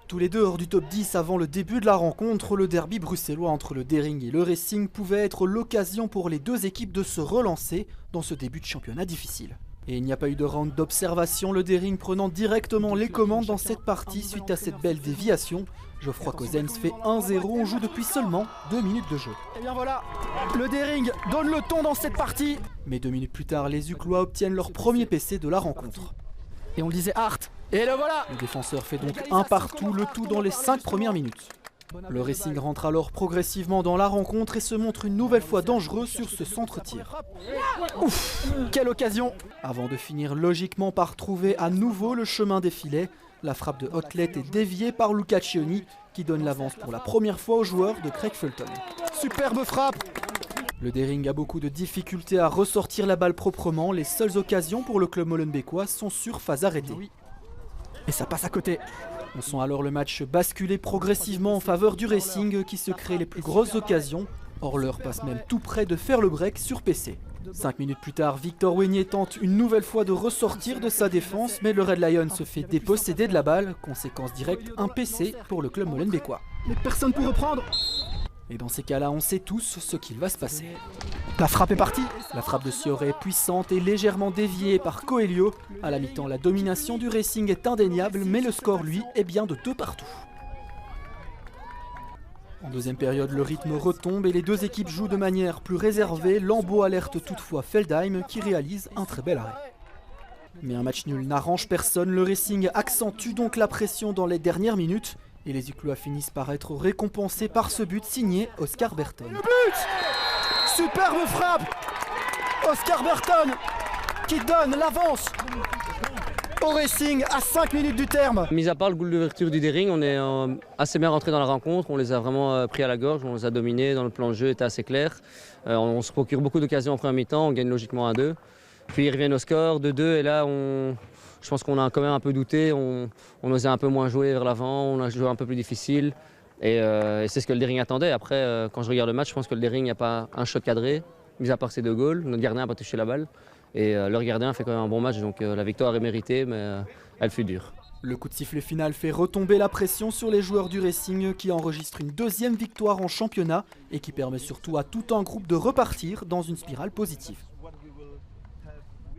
Tous les deux hors du top 10 avant le début de la rencontre, le derby bruxellois entre le Daring et le Racing pouvait être l'occasion pour les deux équipes de se relancer dans ce début de championnat difficile. Et il n'y a pas eu de round d'observation, le Daring prenant directement les commandes dans cette partie suite à cette belle déviation. Geoffroy Cozens fait 1-0, on joue depuis seulement 2 minutes de jeu. Et bien voilà, le Daring donne le ton dans cette partie. Mais 2 minutes plus tard, les Uclois obtiennent leur premier PC de la rencontre. Et on le disait Hart, et le voilà. Le défenseur fait donc un partout, le tout dans les 5 premières minutes. Le Racing rentre alors progressivement dans la rencontre et se montre une nouvelle fois dangereux sur ce centre-tir. Ouf, quelle occasion! Avant de finir logiquement par trouver à nouveau le chemin des filets, la frappe de Hotley est déviée par Luca Cioni qui donne l'avance pour la première fois aux joueurs de Craig Fulton. Superbe frappe! Le Daring a beaucoup de difficultés à ressortir la balle proprement, les seules occasions pour le club molenbeekois sont sur phase arrêtée. Et ça passe à côté. On sent alors le match basculer progressivement en faveur du Racing qui se crée les plus grosses occasions. Or l'heure passe même tout près de faire le break sur PC. 5 minutes plus tard, Victor Wenier tente une nouvelle fois de ressortir de sa défense, mais le Red Lion se fait déposséder de la balle. Conséquence directe, un PC pour le club molenbeekois. Mais personne pour reprendre. Et dans ces cas-là, on sait tous ce qu'il va se passer. La frappe est partie. La frappe de Sioré est puissante et légèrement déviée par Coelho. À la mi-temps, la domination du Racing est indéniable, mais le score, lui, est bien de 2 partout. En deuxième période, le rythme retombe et les deux équipes jouent de manière plus réservée. Lambeau alerte toutefois Feldheim qui réalise un très bel arrêt. Mais un match nul n'arrange personne. Le Racing accentue donc la pression dans les dernières minutes. Et les Uclois finissent par être récompensés par ce but signé Oscar Berton. Le but! Superbe frappe! Oscar Berton qui donne l'avance au Racing à 5 minutes du terme. Mis à part le goal d'ouverture du Daring, on est assez bien rentré dans la rencontre. On les a vraiment pris à la gorge, on les a dominés. Dans le plan de jeu était assez clair. On se procure beaucoup d'occasions en première mi-temps, on gagne logiquement 1-2. Puis ils reviennent au score de 2 et là je pense qu'on a quand même un peu douté, on osait un peu moins jouer vers l'avant, on a joué un peu plus difficile et c'est ce que le Daring attendait. Après, quand je regarde le match, je pense que le Daring n'a pas un shot cadré, mis à part ses 2 goals. Notre gardien n'a pas touché la balle et leur gardien fait quand même un bon match, donc la victoire est méritée, mais elle fut dure. Le coup de sifflet final fait retomber la pression sur les joueurs du Racing qui enregistrent une 2e victoire en championnat et qui permet surtout à tout un groupe de repartir dans une spirale positive.